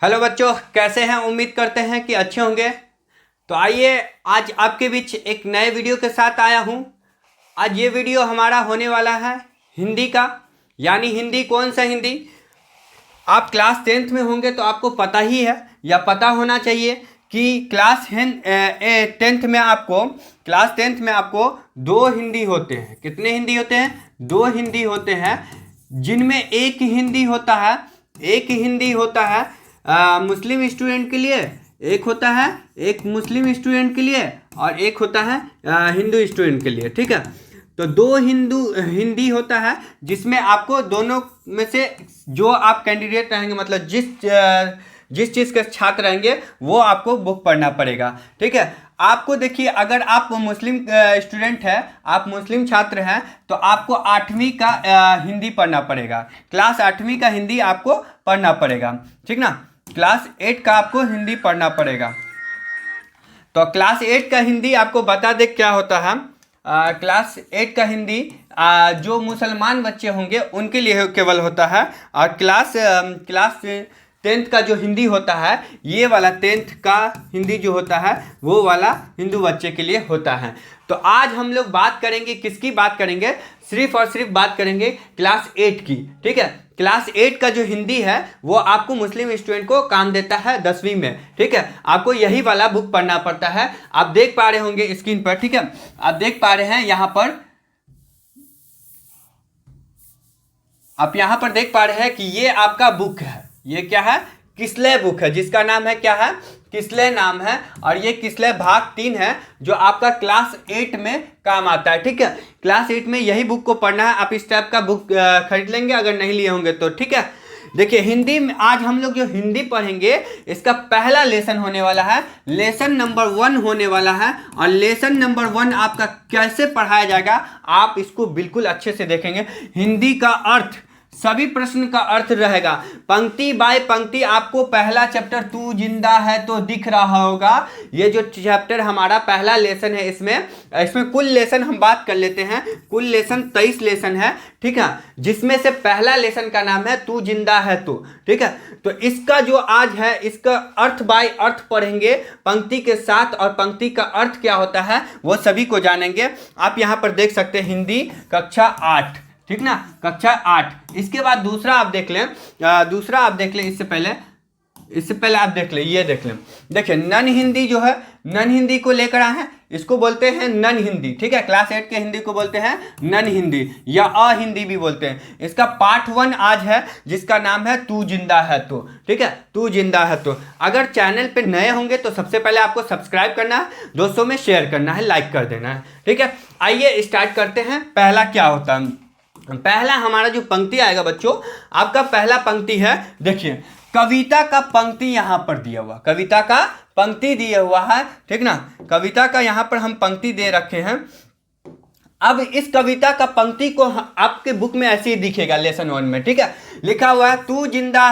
Hello बच्चों, कैसे हैं? उम्मीद करते हैं कि अच्छे होंगे। तो आइए आज आपके बीच एक नए वीडियो के साथ आया हूं। आज ये वीडियो हमारा होने वाला है हिंदी का, यानी हिंदी। कौन सा हिंदी? आप क्लास 10th में होंगे तो आपको पता ही है या पता होना चाहिए कि क्लास 10th में आपको दो हिंदी होते हैं। कितने हिंदी होते हैं? दो हिंदी होते हैं, जिनमें एक हिंदी होता है मुस्लिम स्टूडेंट के लिए, एक होता है एक मुस्लिम स्टूडेंट के लिए और एक होता है हिंदू स्टूडेंट के लिए। ठीक है, तो दो हिंदी होता है जिसमें आपको दोनों में से जो आप कैंडिडेट रहेंगे, मतलब जिस चीज़ के छात्र रहेंगे वो आपको बुक पढ़ना पड़ेगा। ठीक है, आपको देखिए, अगर आप मुस्लिम स्टूडेंट हैं, आप मुस्लिम छात्र हैं, तो आपको 8वीं का हिंदी पढ़ना पड़ेगा। क्लास 8वीं का हिंदी आपको पढ़ना पड़ेगा। ठीक ना, क्लास 8 का आपको हिंदी पढ़ना पड़ेगा। तो क्लास 8 का हिंदी आपको बता दे क्या होता है। क्लास 8 का हिंदी जो मुसलमान बच्चे होंगे उनके लिए केवल होता है, और क्लास 10th का जो हिंदी होता है, ये वाला 10th का हिंदी जो होता है वो वाला हिंदू बच्चे के लिए होता है। तो आज हम लोग बात करेंगे, किसकी बात करेंगे? सिर्फ और सिर्फ बात करेंगे क्लास 8 की। ठीक है, क्लास 8 का जो हिंदी है वो आपको मुस्लिम स्टूडेंट को काम देता है 10वीं में। ठीक है, आपको यही वाला बुक पढ़ना पड़ता है। आप देख पा रहे होंगे स्क्रीन पर। ठीक है, आप देख पा रहे हैं यहाँ पर, आप यहाँ पर देख पा रहे हैं कि ये आपका बुक है। ये क्या है? किसलय बुक है, जिसका नाम है क्या है? किसलय नाम है। और ये किसलय भाग 3 है जो आपका क्लास 8 में काम आता है। ठीक है, क्लास 8 में यही बुक को पढ़ना है। आप इस टाइप का बुक खरीद लेंगे अगर नहीं लिए होंगे तो। ठीक है, देखिए हिंदी में आज हम लोग जो हिंदी पढ़ेंगे, इसका पहला लेसन होने वाला है, लेसन नंबर 1 होने वाला है। और लेसन नंबर 1 आपका कैसे पढ़ाया जाएगा, आप इसको बिल्कुल अच्छे से देखेंगे। हिंदी का अर्थ, सभी प्रश्न का अर्थ रहेगा, पंक्ति बाय पंक्ति। आपको पहला चैप्टर तू जिंदा है तो दिख रहा होगा। ये जो चैप्टर हमारा पहला लेसन है, इसमें कुल लेसन हम बात कर लेते हैं। कुल लेसन 23 लेसन है। ठीक है, जिसमें से पहला लेसन का नाम है तू जिंदा है तो। ठीक है, तो इसका जो आज है, इसका अर्थ बाय अर्थ पढ़ेंगे पंक्ति के साथ, और पंक्ति का अर्थ क्या होता है वो सभी को जानेंगे। आप यहाँ पर देख सकते हैं हिंदी कक्षा 8। ठीक ना, कक्षा 8। इसके बाद दूसरा आप देख लें, इससे पहले आप देख लें, ये देख लें। देखिए नन हिंदी जो है, नन हिंदी को लेकर आए हैं, इसको बोलते हैं नन हिंदी। ठीक है, क्लास 8 के हिंदी को बोलते हैं नन हिंदी या अहिंदी भी बोलते हैं। इसका पार्ट 1 आज है, जिसका नाम है तू जिंदा है तो। ठीक है, तू जिंदा है तो। अगर चैनल पे नए होंगे तो सबसे पहले आपको सब्सक्राइब करना है, दोस्तों में शेयर करना है, लाइक कर देना है। ठीक है, आइए स्टार्ट करते हैं। पहला क्या होता है? पहला हमारा जो पंक्ति आएगा बच्चों, आपका पहला पंक्ति है, देखिए कविता का पंक्ति यहाँ पर दिया हुआ, कविता का पंक्ति दिया हुआ है। ठीक ना, कविता का यहाँ पर हम पंक्ति दे रखे हैं। अब इस कविता का पंक्ति को आपके बुक में ऐसे ही दिखेगा लेसन 1 में। ठीक है, लिखा हुआ है तू जिंदा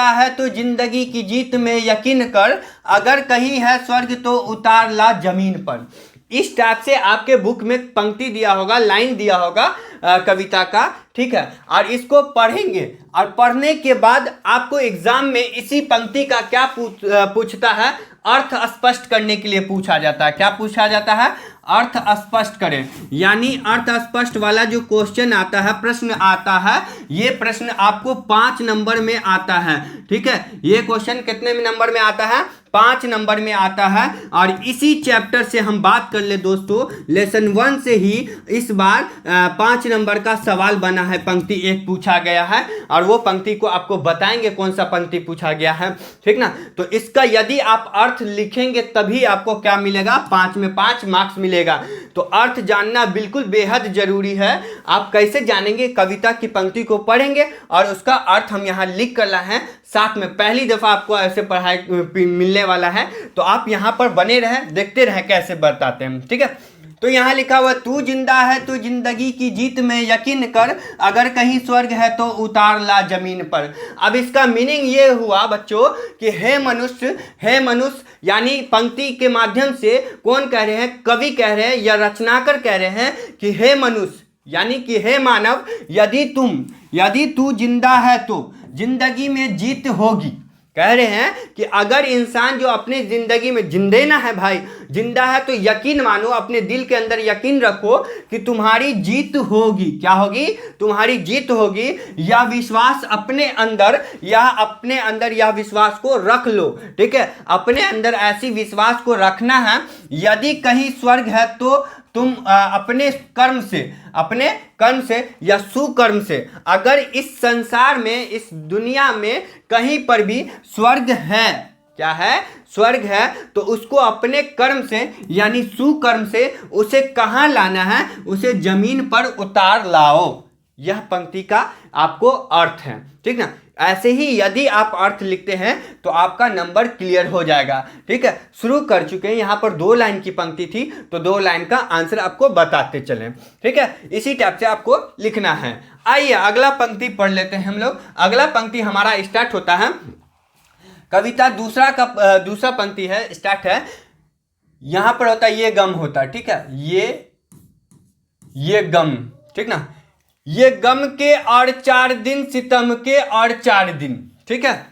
है तो जिंदगी की जीत में यकीन कर, अगर कहीं है स्वर्ग तो उतार ला जमीन पर। इस टाइप से आपके बुक में पंक्ति दिया होगा, लाइन दिया होगा कविता का। ठीक है, और इसको पढ़ेंगे, और पढ़ने के बाद आपको एग्जाम में इसी पंक्ति का क्या पूछता है, अर्थ स्पष्ट करने के लिए पूछा जाता है। क्या पूछा जाता है? अर्थ स्पष्ट करें, यानी अर्थ स्पष्ट वाला जो क्वेश्चन आता है, प्रश्न आता है, ये प्रश्न आपको 5 नंबर में आता है। ठीक है, ये क्वेश्चन कितने नंबर में आता है? 5 नंबर में आता है। और इसी चैप्टर से हम बात कर ले दोस्तों, लेसन 1 से ही इस बार 5 नंबर का सवाल बना है, पंक्ति 1 पूछा गया है, और वो पंक्ति को आपको बताएंगे कौन सा पंक्ति पूछा गया है। ठीक ना, तो इसका यदि आप अर्थ लिखेंगे तभी आपको क्या मिलेगा? 5 में 5 मार्क्स मिलेगा। तो अर्थ जानना बिल्कुल बेहद जरूरी है। आप कैसे जानेंगे? कविता की पंक्ति को पढ़ेंगे और उसका अर्थ हम यहाँ लिख कर लाए हैं साथ में। पहली दफा आपको ऐसे पढ़ाई मिलने वाला है, तो आप यहाँ पर बने रहें, देखते रहें कैसे बताते हैं। ठीक है, तो यहाँ लिखा हुआ तू जिंदा है तो जिंदगी की जीत में यकीन कर, अगर कहीं स्वर्ग है तो उतार ला जमीन पर। अब इसका मीनिंग ये हुआ बच्चों कि हे मनुष्य यानी पंक्ति के माध्यम से कौन कह रहे हैं? कवि कह रहे हैं या रचनाकार कह रहे हैं कि हे मनुष्य, यानी कि हे मानव, यदि तू जिंदा है तो जिंदगी में जीत होगी। कह रहे हैं कि अगर इंसान जो अपनी जिंदगी में जिंदे ना है भाई, जिंदा है तो यकीन मानो, अपने दिल के अंदर यकीन रखो कि तुम्हारी जीत होगी। क्या होगी? तुम्हारी जीत होगी। यह विश्वास अपने अंदर यह विश्वास को रख लो। ठीक है, अपने अंदर ऐसी विश्वास को रखना है। यदि कहीं स्वर्ग है तो तुम अपने कर्म से या सुकर्म से, अगर इस संसार में, इस दुनिया में कहीं पर भी स्वर्ग है, क्या है? स्वर्ग है, तो उसको अपने कर्म से यानी सुकर्म से उसे कहाँ लाना है? उसे जमीन पर उतार लाओ। यह पंक्ति का आपको अर्थ है। ठीक ना? ऐसे ही यदि आप अर्थ लिखते हैं तो आपका नंबर क्लियर हो जाएगा। ठीक है, शुरू कर चुके हैं। यहाँ पर 2 लाइन की पंक्ति थी तो 2 लाइन का आंसर आपको बताते चलें। ठीक है, इसी टाइप से आपको लिखना है। आइए अगला पंक्ति पढ़ लेते हैं हम लोग। अगला पंक्ति हमारा स्टार्ट होता है, कविता दूसरा पंक्ति है, स्टार्ट है। यहां पर होता है ये गम होता है। ठीक है, ये गम, ठीक ना? ये गम के और 4 दिन, सितम के और 4 दिन। ठीक है,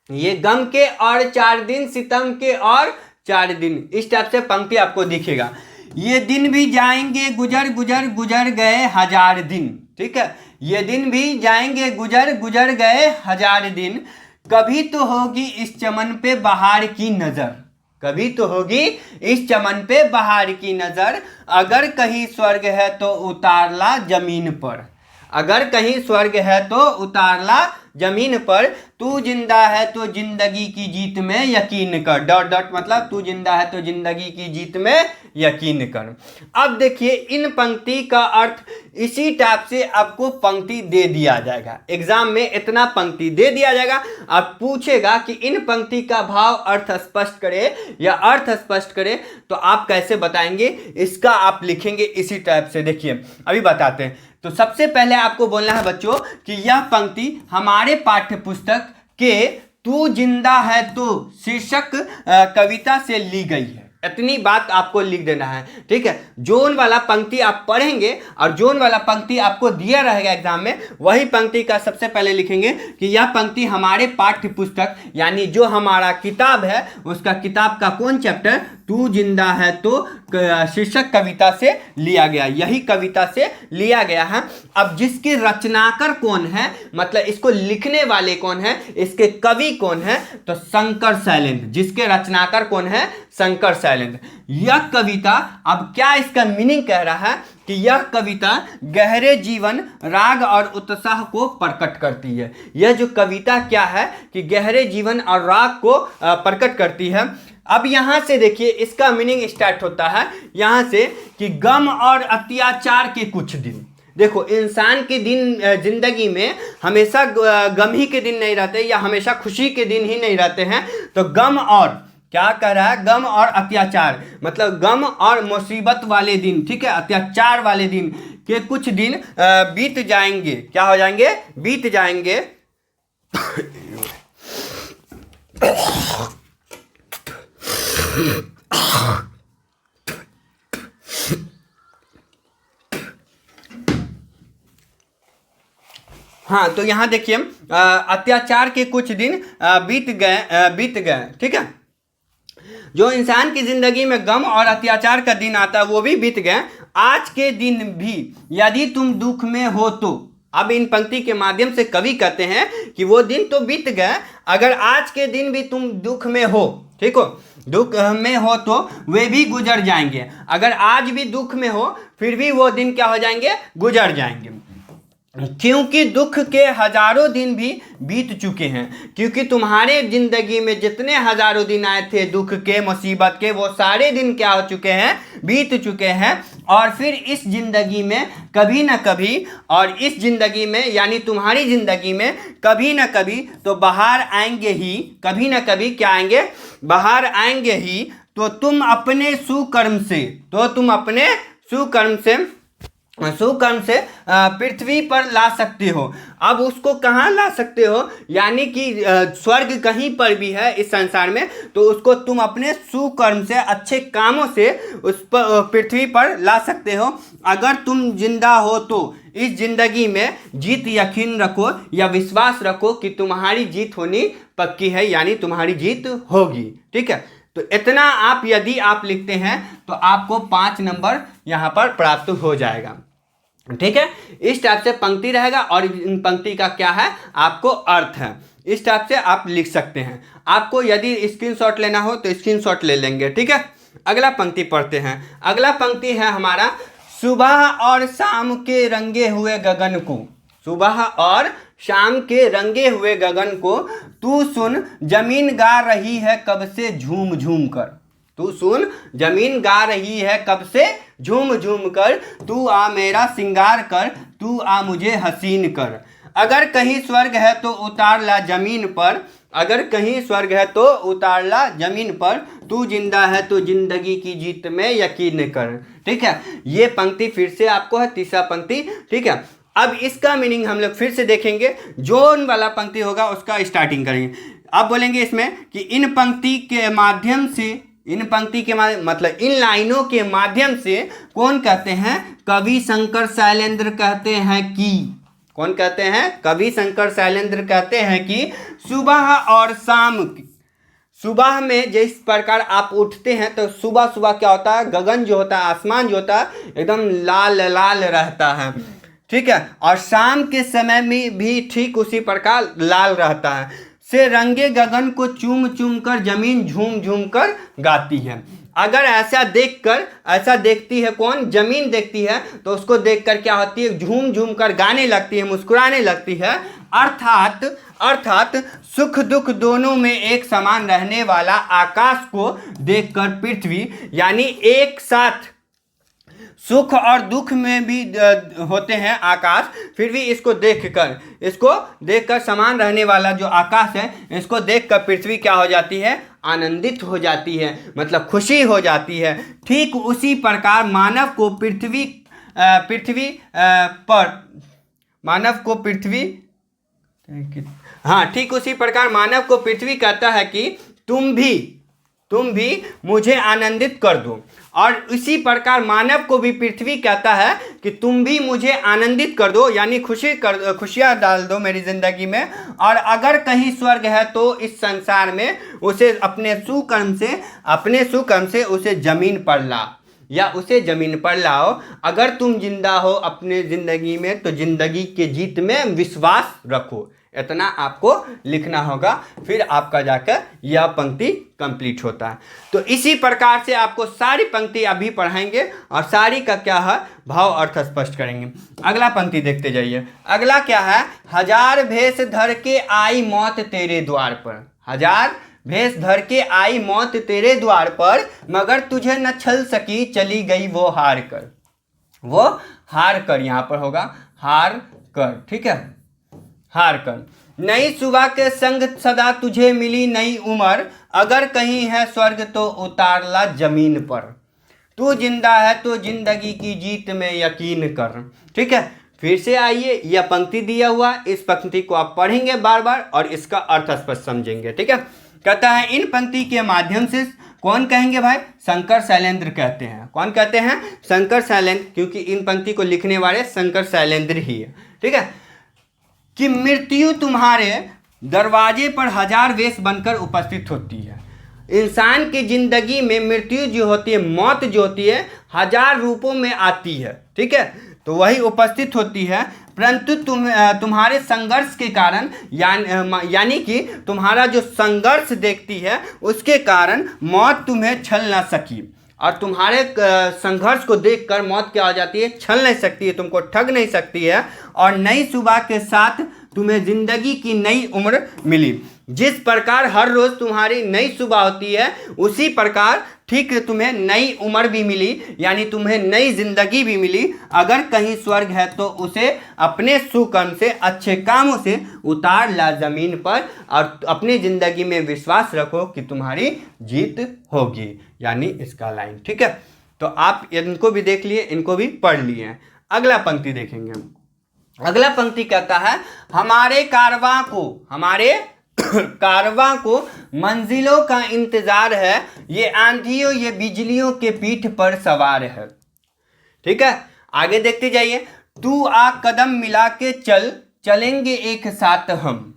ये गम के और 4 दिन, सितम के और 4 दिन। इस टाइप से पंक्ति आपको दिखेगा। ये दिन भी जाएंगे गुजर गए 1000 दिन। ठीक है, ये दिन भी जाएंगे गुजर गए 1000 दिन। कभी तो होगी इस चमन पे बहार की नजर, कभी तो होगी इस चमन पे बहार की नजर। अगर कहीं स्वर्ग है तो उतारला जमीन पर, अगर कहीं स्वर्ग है तो उतारला जमीन पर। तू जिंदा है तो जिंदगी की जीत में यकीन कर, डॉट डॉट मतलब तू जिंदा है तो जिंदगी की जीत में यकीन कर। अब देखिए इन पंक्ति का अर्थ इसी टाइप से आपको पंक्ति दे दिया जाएगा। एग्जाम में इतना पंक्ति दे दिया जाएगा, आप पूछेगा कि इन पंक्ति का भाव अर्थ स्पष्ट करे या अर्थ स्पष्ट करे, तो आप कैसे बताएंगे? इसका आप लिखेंगे इसी टाइप से। देखिए अभी बताते हैं। तो सबसे पहले आपको बोलना है बच्चों कि यह पंक्ति हमारे पाठ्य पुस्तक के तू जिंदा है तो शीर्षक कविता से ली गई है। इतनी बात आपको लिख देना है। ठीक है, जोन वाला पंक्ति आप पढ़ेंगे और जोन वाला पंक्ति आपको दिया रहेगा एग्जाम में, वही पंक्ति का सबसे पहले लिखेंगे कि यह पंक्ति हमारे पाठ्य पुस्तक यानी जो हमारा किताब है उसका, किताब का कौन चैप्टर? तू जिंदा है तो शीर्षक कविता से लिया गया, यही कविता से लिया गया है। अब जिसके रचनाकार कौन है, मतलब इसको लिखने वाले कौन है, इसके कवि कौन है? तो शंकर शैलेंद्र। जिसके रचनाकार कौन है? शंकर शैलेंद्र। यह कविता, अब क्या इसका मीनिंग कह रहा है कि यह कविता गहरे जीवन, राग और उत्साह को प्रकट करती है। यह जो कविता क्या है कि गहरे जीवन और राग को प्रकट करती है। अब यहां से देखिए इसका मीनिंग स्टार्ट होता है यहां से कि गम और अत्याचार के कुछ दिन। देखो इंसान के दिन जिंदगी में हमेशा गम ही के दिन नहीं रहते या हमेशा खुशी के दिन ही नहीं रहते हैं। तो गम और क्या कह रहा है? गम और अत्याचार, मतलब गम और मुसीबत वाले दिन, ठीक है, अत्याचार वाले दिन के कुछ दिन बीत जाएंगे। क्या हो जाएंगे? बीत जाएंगे। हाँ, तो यहां देखिए अत्याचार के कुछ दिन बीत गए। ठीक है, जो इंसान की जिंदगी में गम और अत्याचार का दिन आता है वो भी बीत गए। आज के दिन भी यदि तुम दुख में हो तो, अब इन पंक्ति के माध्यम से कवि कहते हैं कि वो दिन तो बीत गए, अगर आज के दिन भी तुम दुख में हो, ठीक हो, दुख में हो तो वे भी गुजर जाएंगे। अगर आज भी दुख में हो फिर भी वो दिन क्या हो जाएंगे? गुजर जाएंगे। क्योंकि दुख के हजारों दिन भी बीत चुके हैं, क्योंकि तुम्हारे जिंदगी में जितने हजारों दिन आए थे दुख के, मुसीबत के, वो सारे दिन क्या हो चुके हैं? बीत चुके हैं। और फिर इस जिंदगी में कभी ना कभी, और इस जिंदगी में यानी तुम्हारी जिंदगी में कभी ना कभी तो बाहर आएंगे ही, कभी ना कभी क्या आएंगे? बाहर आएंगे ही। तो तुम अपने सुकर्म से सुकर्म से पृथ्वी पर ला सकते हो। अब उसको कहाँ ला सकते हो, यानी कि स्वर्ग कहीं पर भी है इस संसार में, तो उसको तुम अपने सुकर्म से, अच्छे कामों से उस पर पृथ्वी पर ला सकते हो। अगर तुम जिंदा हो तो इस जिंदगी में जीत यकीन रखो या विश्वास रखो कि तुम्हारी जीत होनी पक्की है, यानी तुम्हारी जीत होगी। ठीक है, तो इतना आप यदि आप लिखते हैं तो आपको 5 नंबर यहाँ पर प्राप्त हो जाएगा। ठीक है, इस टाइप से पंक्ति रहेगा और इन पंक्ति का क्या है, आपको अर्थ है। इस टाइप से आप लिख सकते हैं। आपको यदि स्क्रीनशॉट लेना हो तो स्क्रीनशॉट ले लेंगे। ठीक है, अगला पंक्ति पढ़ते हैं। अगला पंक्ति है हमारा, सुबह और शाम के रंगे हुए गगन को, सुबह और शाम के रंगे हुए गगन को तू सुन जमीन गा रही है कब से झूम झूम कर, तू सुन जमीन गा रही है कब से झूम झूम कर, तू आ मेरा सिंगार कर, तू आ मुझे हसीन कर। अगर कहीं स्वर्ग है तो उतार ला जमीन पर, अगर कहीं स्वर्ग है तो उतार ला जमीन पर, तू जिंदा है तो जिंदगी की जीत में यकीन कर। ठीक है, ये पंक्ति फिर से आपको है, तीसरा पंक्ति। ठीक है, अब इसका मीनिंग हम लोग फिर से देखेंगे। जोन वाला पंक्ति होगा उसका स्टार्टिंग करेंगे। अब बोलेंगे इसमें कि इन पंक्ति के माध्यम से, इन पंक्ति के मतलब इन लाइनों के माध्यम से कौन कहते हैं, कवि शंकर शैलेंद्र कहते हैं कि, कौन कहते हैं, कवि शंकर शैलेंद्र कहते हैं कि सुबह और शाम, सुबह में जिस प्रकार आप उठते हैं तो सुबह सुबह क्या होता है, गगन जो होता है, आसमान जो होता है एकदम लाल लाल रहता है। ठीक है, और शाम के समय में भी ठीक उसी प्रकार लाल रहता है। से रंगे गगन को चूम चूम कर जमीन झूम झूम कर गाती है। अगर ऐसा देखकर, ऐसा देखती है कौन, जमीन देखती है, तो उसको देखकर क्या होती है, झूम झूम कर गाने लगती है, मुस्कुराने लगती है। अर्थात सुख दुख दोनों में एक समान रहने वाला आकाश को देखकर पृथ्वी, यानी एक साथ सुख और दुख में भी होते हैं आकाश, फिर भी इसको देखकर समान रहने वाला जो आकाश है, इसको देखकर पृथ्वी क्या हो जाती है, आनंदित हो जाती है, मतलब खुशी हो जाती है। ठीक उसी प्रकार मानव को पृथ्वी ठीक उसी प्रकार मानव को पृथ्वी कहता है कि तुम भी मुझे आनंदित कर दो, और इसी प्रकार मानव को भी पृथ्वी कहता है कि तुम भी मुझे आनंदित कर दो, यानी खुशियाँ डाल दो मेरी ज़िंदगी में। और अगर कहीं स्वर्ग है तो इस संसार में उसे अपने सुकर्म से उसे ज़मीन पर ला, या उसे ज़मीन पर लाओ। अगर तुम जिंदा हो अपने ज़िंदगी में तो ज़िंदगी के जीत में विश्वास रखो। इतना आपको लिखना होगा, फिर आपका जाकर यह पंक्ति कंप्लीट होता है। तो इसी प्रकार से आपको सारी पंक्ति अभी पढ़ाएंगे और सारी का क्या है, भाव अर्थ स्पष्ट करेंगे। अगला पंक्ति देखते जाइए। अगला क्या है, हजार भेष धर के आई मौत तेरे द्वार पर, हजार भेष धर के आई मौत तेरे द्वार पर, मगर तुझे न छल सकी चली गई वो हार कर, वो हार कर यहाँ पर होगा, हार कर। ठीक है, हार कर। नई सुबह के संग सदा तुझे मिली नई उम्र, अगर कहीं है स्वर्ग तो उतार ला जमीन पर, तू जिंदा है तो जिंदगी की जीत में यकीन कर। ठीक है, फिर से आइए, यह पंक्ति दिया हुआ, इस पंक्ति को आप पढ़ेंगे बार बार और इसका अर्थ स्पष्ट समझेंगे। ठीक है, कहता है इन पंक्ति के माध्यम से कौन कहेंगे भाई, शंकर शैलेंद्र कहते हैं। कौन कहते हैं, शंकर शैलेंद्र, क्योंकि इन पंक्ति को लिखने वाले शंकर शैलेंद्र ही है। ठीक है, कि मृत्यु तुम्हारे दरवाजे पर हजार वेश बनकर उपस्थित होती है। इंसान की जिंदगी में मृत्यु जो होती है, मौत जो होती है, हजार रूपों में आती है। ठीक है, तो वही उपस्थित होती है, परंतु तुम्हारे संघर्ष के कारण, यानी कि तुम्हारा जो संघर्ष देखती है उसके कारण मौत तुम्हें छल ना सकी। और तुम्हारे संघर्ष को देखकर मौत क्या हो जाती है, छल नहीं सकती है, तुमको ठग नहीं सकती है। और नई सुबह के साथ तुम्हें जिंदगी की नई उम्र मिली। जिस प्रकार हर रोज़ तुम्हारी नई सुबह होती है, उसी प्रकार ठीक तुम्हें नई उम्र भी मिली, यानी तुम्हें नई जिंदगी भी मिली। अगर कहीं स्वर्ग है तो उसे अपने सुकर्म से, अच्छे कामों से उतार ला जमीन पर, और अपनी जिंदगी में विश्वास रखो कि तुम्हारी जीत होगी, यानी इसका लाइन। ठीक है, तो आप इनको भी देख लिए, इनको भी पढ़ लिए। अगला पंक्ति देखेंगे हम। अगला पंक्ति कहता है हमारे कारवां को मंजिलों का इंतजार है, ये आंधियों ये बिजलियों के पीठ पर सवार है। ठीक है, आगे देखते जाइए। तू आ कदम मिला के चलेंगे एक साथ हम।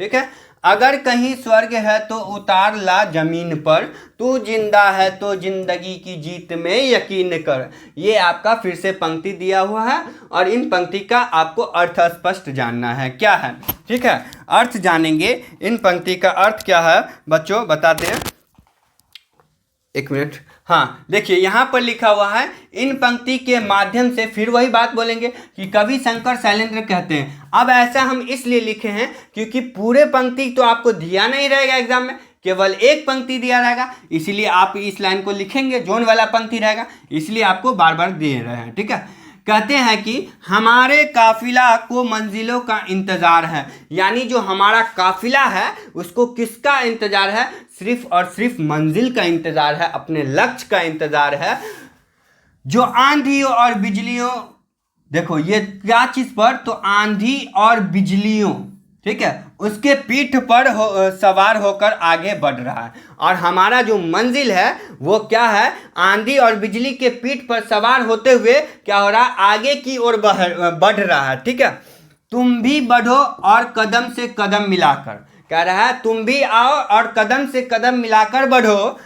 ठीक है, अगर कहीं स्वर्ग है तो उतार ला जमीन पर, तू जिंदा है तो जिंदगी की जीत में यकीन कर। ये आपका फिर से पंक्ति दिया हुआ है और इन पंक्ति का आपको अर्थ स्पष्ट जानना है क्या है। ठीक है, अर्थ जानेंगे। इन पंक्ति का अर्थ क्या है बच्चों, बताते हैं, एक मिनट। हाँ, देखिए यहाँ पर लिखा हुआ है इन पंक्ति के माध्यम से, फिर वही बात बोलेंगे कि कवि शंकर शैलेंद्र कहते हैं। अब ऐसा हम इसलिए लिखे हैं क्योंकि पूरे पंक्ति तो आपको दिया नहीं रहेगा एग्जाम में, केवल एक पंक्ति दिया रहेगा, इसीलिए आप इस लाइन को लिखेंगे, जोन वाला पंक्ति रहेगा, इसलिए आपको बार बार दे रहे हैं। ठीक है, कहते हैं कि हमारे काफिला को मंजिलों का इंतजार है, यानी जो हमारा काफिला है उसको किसका इंतजार है, सिर्फ और सिर्फ मंजिल का इंतजार है, अपने लक्ष्य का इंतजार है। जो आंधियों और बिजलियों, देखो ये क्या चीज पर, तो आंधी और बिजलियों, ठीक है, उसके पीठ पर सवार होकर आगे बढ़ रहा है। और हमारा जो मंजिल है वो क्या है, आंधी और बिजली के पीठ पर सवार होते हुए क्या हो रहा है, आगे की ओर बढ़ रहा है। ठीक है, तुम भी बढ़ो और कदम से कदम मिलाकर, कह रहा है तुम भी आओ और कदम से कदम मिलाकर बढ़ो,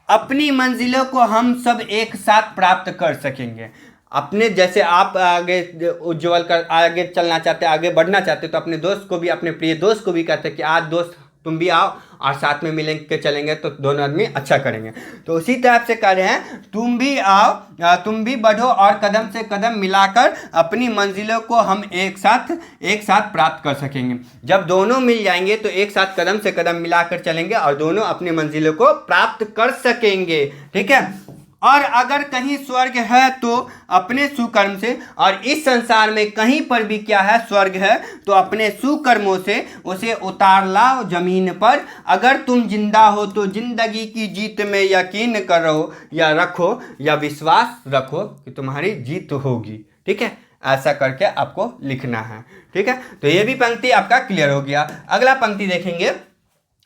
अपनी मंजिलों को हम सब एक साथ प्राप्त कर सकेंगे। अपने जैसे आप आगे उज्जवल कर आगे चलना चाहते, आगे बढ़ना चाहते, तो अपने दोस्त को भी, अपने प्रिय दोस्त को भी कहते हैं कि आज दोस्त तुम भी आओ और साथ में मिल के चलेंगे तो दोनों आदमी अच्छा करेंगे। तो उसी तरह से कह रहे हैं तुम भी आओ, तुम भी बढ़ो और कदम से कदम मिलाकर अपनी मंजिलों को हम एक साथ प्राप्त कर सकेंगे। जब दोनों मिल जाएंगे तो एक साथ कदम से कदम मिलाकर चलेंगे और दोनों अपनी मंजिलों को प्राप्त कर सकेंगे। ठीक है, और अगर कहीं स्वर्ग है तो अपने सुकर्म से, और इस संसार में कहीं पर भी क्या है, स्वर्ग है, तो अपने सुकर्मों से उसे उतार लाओ जमीन पर। अगर तुम जिंदा हो तो जिंदगी की जीत में यकीन करो या रखो या विश्वास रखो कि तुम्हारी जीत होगी। ठीक है, ऐसा करके आपको लिखना है। ठीक है, तो ये भी पंक्ति आपका क्लियर हो गया। अगला पंक्ति देखेंगे।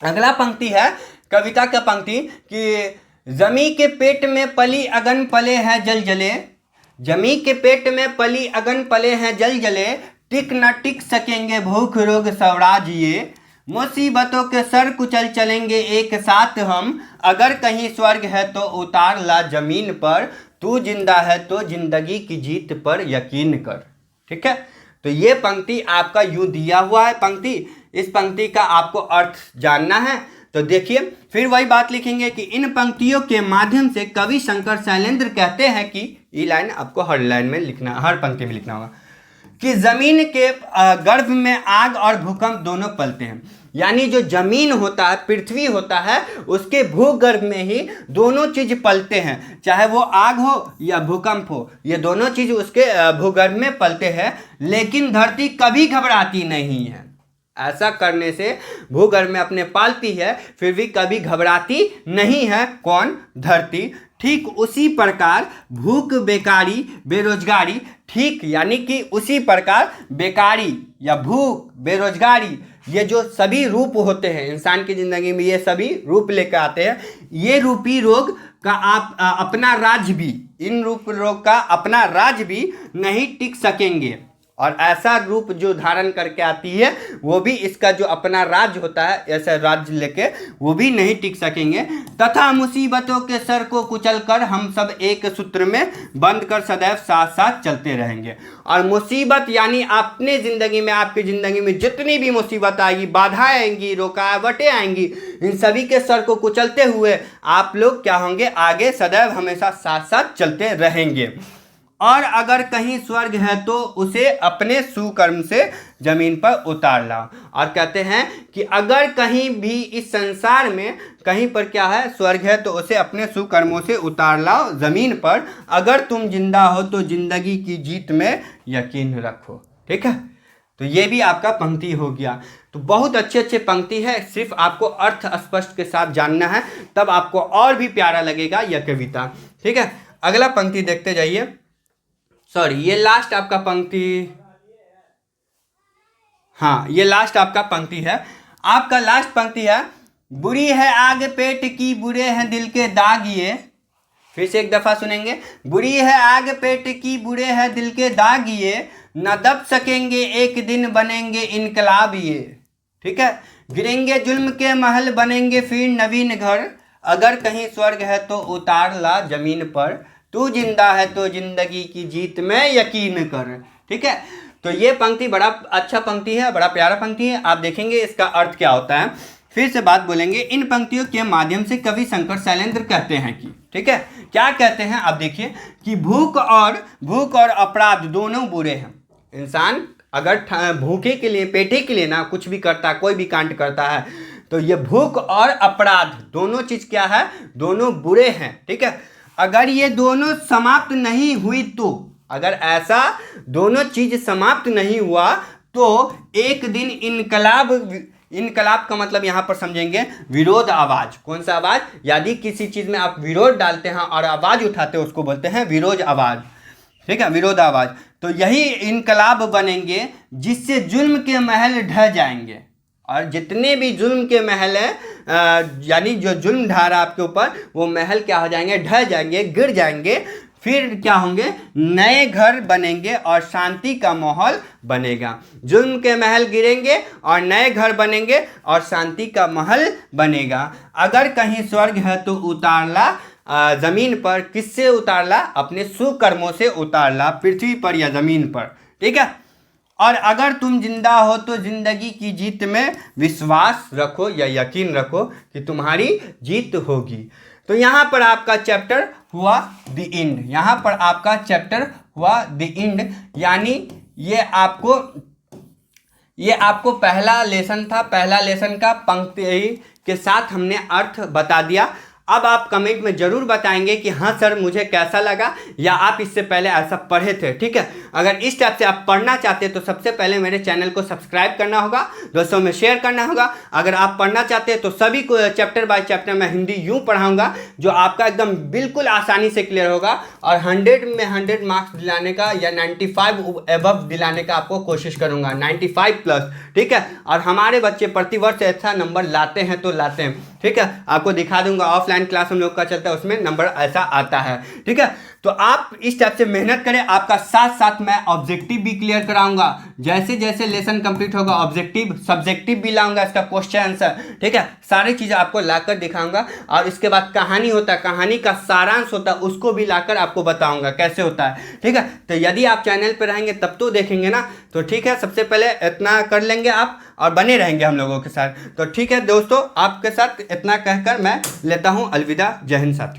अगला पंक्ति है कविता का पंक्ति कि जमी के पेट में पली अगन पले हैं जल जले, जमी के पेट में पली अगन पले हैं जल जले, टिक न टिक सकेंगे भूख रोग स्वराज ये, मुसीबतों के सर कुचल चलेंगे एक साथ हम, अगर कहीं स्वर्ग है तो उतार ला जमीन पर, तू जिंदा है तो जिंदगी की जीत पर यकीन कर। ठीक है, तो ये पंक्ति आपका यूं दिया हुआ है पंक्ति, इस पंक्ति का आपको अर्थ जानना है। तो देखिए फिर वही बात लिखेंगे कि इन पंक्तियों के माध्यम से कवि शंकर शैलेंद्र कहते हैं कि ये लाइन आपको हर लाइन में लिखना, हर पंक्ति में लिखना होगा कि जमीन के गर्भ में आग और भूकंप दोनों पलते हैं। यानी जो जमीन होता है, पृथ्वी होता है, उसके भूगर्भ में ही दोनों चीज पलते हैं, चाहे वो आग हो या भूकंप हो, ये दोनों चीज उसके भूगर्भ में पलते हैं। लेकिन धरती कभी घबराती नहीं है। ऐसा करने से भूगर्भ में अपने पालती है, फिर भी कभी घबराती नहीं है। कौन? धरती। ठीक उसी प्रकार भूख, बेकारी, बेरोजगारी, ठीक यानी कि उसी प्रकार बेकारी या भूख, बेरोजगारी, ये जो सभी रूप होते हैं इंसान की जिंदगी में, ये सभी रूप लेकर आते हैं। ये रूपी रोग का आप अपना राज भी, इन रूप रोग का अपना राज भी नहीं टिक सकेंगे। और ऐसा रूप जो धारण करके आती है वो भी, इसका जो अपना राज होता है, ऐसा राज्य लेके वो भी नहीं टिक सकेंगे। तथा मुसीबतों के सर को कुचल कर हम सब एक सूत्र में बंद कर सदैव साथ साथ चलते रहेंगे। और मुसीबत यानी अपने ज़िंदगी में, आपकी ज़िंदगी में जितनी भी मुसीबत आएगी, बाधाएं आएंगी, रुकावटें आएंगी, इन सभी के सर को कुचलते हुए आप लोग क्या होंगे, आगे सदैव हमेशा साथ साथ चलते रहेंगे। और अगर कहीं स्वर्ग है तो उसे अपने सुकर्म से जमीन पर उतार लाओ। और कहते हैं कि अगर कहीं भी इस संसार में कहीं पर क्या है, स्वर्ग है, तो उसे अपने सुकर्मों से उतार लाओ जमीन पर, अगर तुम जिंदा हो तो जिंदगी की जीत में यकीन रखो। ठीक है, तो ये भी आपका पंक्ति हो गया। तो बहुत अच्छे पंक्ति है, सिर्फ आपको अर्थ स्पष्ट के साथ जानना है, तब आपको और भी प्यारा लगेगा यह कविता। ठीक है, अगला पंक्ति देखते जाइए। सॉरी ये लास्ट आपका पंक्ति, हाँ ये लास्ट आपका पंक्ति है। आपका लास्ट पंक्ति है, बुरी है आग पेट की बुरे हैं दिल के दाग ये। फिर से एक दफा सुनेंगे, बुरी है आग पेट की बुरे हैं दिल के दाग ये, न दब सकेंगे एक दिन बनेंगे इनकलाब ये। ठीक है, गिरेंगे जुल्म के महल बनेंगे फिर नवीन घर, अगर कहीं स्वर्ग है तो उतार ला जमीन पर, तू जिंदा है तो जिंदगी की जीत में यकीन कर। ठीक है, तो ये पंक्ति बड़ा अच्छा पंक्ति है, बड़ा प्यारा पंक्ति है। आप देखेंगे इसका अर्थ क्या होता है। फिर से बात बोलेंगे, इन पंक्तियों के माध्यम से कवि शंकर शैलेंद्र कहते हैं कि, ठीक है क्या कहते हैं आप देखिए, कि भूख और अपराध दोनों बुरे हैं। इंसान अगर भूखे के लिए, पेटे के लिए ना कुछ भी करता है, कोई भी कांड करता है, तो ये भूख और अपराध दोनों चीज क्या है, दोनों बुरे हैं। ठीक है, अगर ये दोनों समाप्त नहीं हुई तो, अगर ऐसा दोनों चीज समाप्त नहीं हुआ तो एक दिन इनकलाब का मतलब यहां पर समझेंगे विरोध आवाज। कौन सा आवाज, यदि किसी चीज में आप विरोध डालते हैं और आवाज उठाते हैं उसको बोलते हैं विरोध आवाज। ठीक है, विरोध आवाज। तो यही इनकलाब बनेंगे जिससे जुल्म के महल ढह जाएंगे, और जितने भी जुल्म के महल है, यानी जो जुल्म ढा रहा आपके ऊपर, वो महल क्या हो जाएंगे, ढह जाएंगे, गिर जाएंगे। फिर क्या होंगे, नए घर बनेंगे और शांति का माहौल बनेगा। जुल्म के महल गिरेंगे और नए घर बनेंगे और शांति का महल बनेगा। अगर कहीं स्वर्ग है तो उतार ला जमीन पर, किससे उतार ला, अपने सुकर्मों से उतार ला पृथ्वी पर या जमीन पर। ठीक है, और अगर तुम जिंदा हो तो जिंदगी की जीत में विश्वास रखो या यकीन रखो कि तुम्हारी जीत होगी। तो यहाँ पर आपका चैप्टर हुआ द एंड, यहाँ पर आपका चैप्टर हुआ द एंड, यानी ये आपको पहला लेसन था। पहला लेसन का पंक्ति के साथ हमने अर्थ बता दिया। अब आप कमेंट में जरूर बताएंगे कि हाँ सर मुझे कैसा लगा, या आप इससे पहले ऐसा पढ़े थे। ठीक है, अगर इस टाइप से आप पढ़ना चाहते हैं तो सबसे पहले मेरे चैनल को सब्सक्राइब करना होगा, दोस्तों में शेयर करना होगा। अगर आप पढ़ना चाहते हैं तो सभी को चैप्टर बाय चैप्टर मैं हिंदी यूँ पढ़ाऊँगा जो आपका एकदम बिल्कुल आसानी से क्लियर होगा, और 100 में 100 मार्क्स दिलाने का या 95 एबव दिलाने का आपको कोशिश करूँगा, 95+। ठीक है, और हमारे बच्चे प्रतिवर्ष ऐसा नंबर लाते हैं तो लाते हैं। ठीक है, आपको दिखा दूंगा, ऑफलाइन क्लास हम लोग का चलता है उसमें नंबर ऐसा आता है। ठीक है, तो आप इस टाइप से मेहनत करें। आपका साथ साथ मैं ऑब्जेक्टिव भी क्लियर कराऊंगा, जैसे जैसे लेसन कंप्लीट होगा ऑब्जेक्टिव सब्जेक्टिव भी लाऊंगा, इसका क्वेश्चन आंसर। ठीक है, सारी चीज़ें आपको लाकर दिखाऊंगा, और इसके बाद कहानी होता है, कहानी का सारांश होता है, उसको भी लाकर आपको बताऊंगा कैसे होता है। ठीक है, तो यदि आप चैनल पर रहेंगे तब तो देखेंगे ना, तो ठीक है, सबसे पहले इतना कर लेंगे आप और बने रहेंगे हम लोगों के साथ। तो ठीक है दोस्तों, आपके साथ इतना कहकर मैं लेता हूँ अलविदा। जय हिंद साथियों।